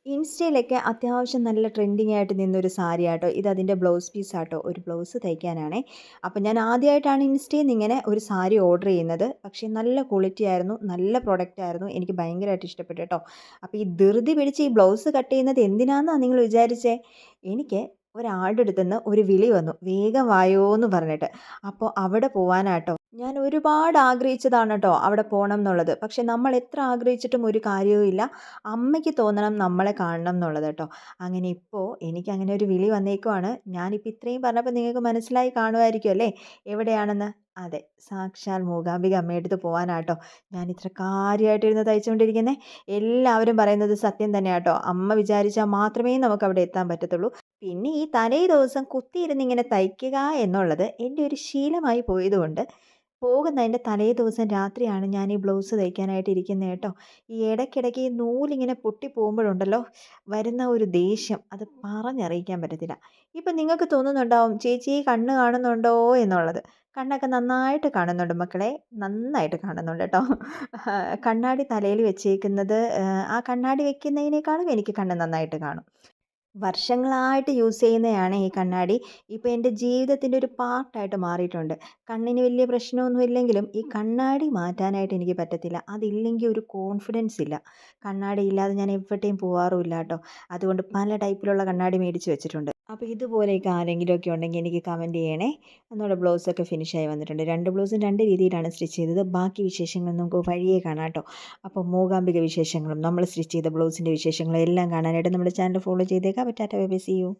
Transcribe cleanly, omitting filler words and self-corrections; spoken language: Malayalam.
ഇൻസ്റ്റയിലൊക്കെ അത്യാവശ്യം നല്ല ട്രെൻഡിങ് ആയിട്ട് നിന്നൊരു സാരിയാട്ടോ. ഇത് അതിൻ്റെ ബ്ലൗസ് പീസാട്ടോ. ഒരു ബ്ലൗസ് തയ്ക്കാനാണേ. അപ്പം ഞാൻ ആദ്യമായിട്ടാണ് ഇൻസ്റ്റയിൽ നിന്ന് ഇങ്ങനെ ഒരു സാരി ഓർഡർ ചെയ്യുന്നത്. പക്ഷേ നല്ല ക്വാളിറ്റി ആയിരുന്നു. നല്ല പ്രൊഡക്റ്റ് ആയിരുന്നു. എനിക്ക് ഭയങ്കരമായിട്ട് ഇഷ്ടപ്പെട്ടു കേട്ടോ. അപ്പോൾ ഈ ധൃതി പിടിച്ച് ഈ ബ്ലൗസ് കട്ട് ചെയ്യുന്നത് എന്തിനാണെന്നാണ് നിങ്ങൾ വിചാരിച്ചേ? എനിക്ക് ഒരാളുടെ അടുത്ത് നിന്ന് ഒരു വിളി വന്നു. വേഗം വായോ എന്ന് പറഞ്ഞിട്ട്. അപ്പോൾ അവിടെ പോവാനാട്ടോ. ഞാൻ ഒരുപാട് ആഗ്രഹിച്ചതാണ് കേട്ടോ അവിടെ പോകണം എന്നുള്ളത്. പക്ഷേ നമ്മൾ എത്ര ആഗ്രഹിച്ചിട്ടും ഒരു കാര്യവും ഇല്ല. അമ്മയ്ക്ക് തോന്നണം നമ്മളെ കാണണം എന്നുള്ളത് കേട്ടോ. അങ്ങനെ ഇപ്പോൾ എനിക്കങ്ങനെ ഒരു വിളി വന്നേക്കുവാണ്. ഞാനിപ്പോൾ ഇത്രയും പറഞ്ഞപ്പോൾ നിങ്ങൾക്ക് മനസ്സിലായി കാണുമായിരിക്കും അല്ലേ എവിടെയാണെന്ന്? അതെ, സാക്ഷാൽ മൂകാംബിക അമ്മയടുത്ത് പോവാനാട്ടോ ഞാൻ ഇത്ര കാര്യമായിട്ടിരുന്ന് തയ്ച്ചുകൊണ്ടിരിക്കുന്നത്. എല്ലാവരും പറയുന്നത് സത്യം തന്നെയാട്ടോ. അമ്മ വിചാരിച്ചാൽ മാത്രമേ നമുക്ക് അവിടെ എത്താൻ പറ്റത്തുള്ളൂ. പിന്നെ ഈ തലേ ദിവസം കുത്തിയിരുന്ന് ഇങ്ങനെ തയ്ക്കുക എന്നുള്ളത് എൻ്റെ ഒരു ശീലമായി പോയതുകൊണ്ട് പോകുന്നതിൻ്റെ തലേ ദിവസം രാത്രിയാണ് ഞാൻ ഈ ബ്ലൗസ് തയ്ക്കാനായിട്ട് ഇരിക്കുന്നത് കേട്ടോ. ഈ ഇടയ്ക്കിടയ്ക്ക് ഈ നൂലിങ്ങനെ പൊട്ടി പോകുമ്പോഴുണ്ടല്ലോ വരുന്ന ഒരു ദേഷ്യം അത് പറഞ്ഞറിയിക്കാൻ പറ്റത്തില്ല. ഇപ്പം നിങ്ങൾക്ക് തോന്നുന്നുണ്ടാവും ചേച്ചി കണ്ണ് കാണുന്നുണ്ടോ എന്നുള്ളത്. കണ്ണൊക്കെ നന്നായിട്ട് കാണുന്നുണ്ട് മക്കളെ. നന്നായിട്ട് കാണുന്നുണ്ട് കേട്ടോ. കണ്ണാടി തലയിൽ വെച്ചേക്കുന്നത് ആ കണ്ണാടി വെക്കുന്നതിനേക്കാളും എനിക്ക് കണ്ണ് നന്നായിട്ട് കാണും. വർഷങ്ങളായിട്ട് യൂസ് ചെയ്യുന്നതാണ് ഈ കണ്ണാടി. ഇപ്പോൾ എൻ്റെ ജീവിതത്തിൻ്റെ ഒരു പാർട്ടായിട്ട് മാറിയിട്ടുണ്ട്. കണ്ണിന് വലിയ പ്രശ്നമൊന്നും ഇല്ലെങ്കിലും ഈ കണ്ണാടി മാറ്റാനായിട്ട് എനിക്ക് പറ്റത്തില്ല. അതില്ലെങ്കിൽ ഒരു കോൺഫിഡൻസ് ഇല്ല. കണ്ണാടി ഇല്ലാതെ ഞാൻ എവിടെയും പോവാറുമില്ല കേട്ടോ. അതുകൊണ്ട് പല ടൈപ്പിലുള്ള കണ്ണാടി മേടിച്ച് വെച്ചിട്ടുണ്ട്. അപ്പോൾ ഇതുപോലെയൊക്കെ ആരെങ്കിലുമൊക്കെ ഉണ്ടെങ്കിൽ എനിക്ക് കമൻറ്റ് ചെയ്യണേ. നമ്മുടെ ബ്ലൗസൊക്കെ ഫിനിഷായി വന്നിട്ടുണ്ട്. 2 ബ്ലൗസും 2 രീതിയിലാണ് സ്റ്റിച്ച് ചെയ്തത്. ബാക്കി വിശേഷങ്ങൾ നമുക്ക് വഴിയേ കാണാം കേട്ടോ. അപ്പോൾ മൂകാംബിക വിശേഷങ്ങളും നമ്മൾ സ്റ്റിച്ച് ചെയ്ത ബ്ലൗസിൻ്റെ വിശേഷങ്ങളും എല്ലാം കാണാനായിട്ട് നമ്മുടെ ചാനൽ ഫോളോ ചെയ്തേക്കാം. അപ്പോൾ tata bye bye, see U.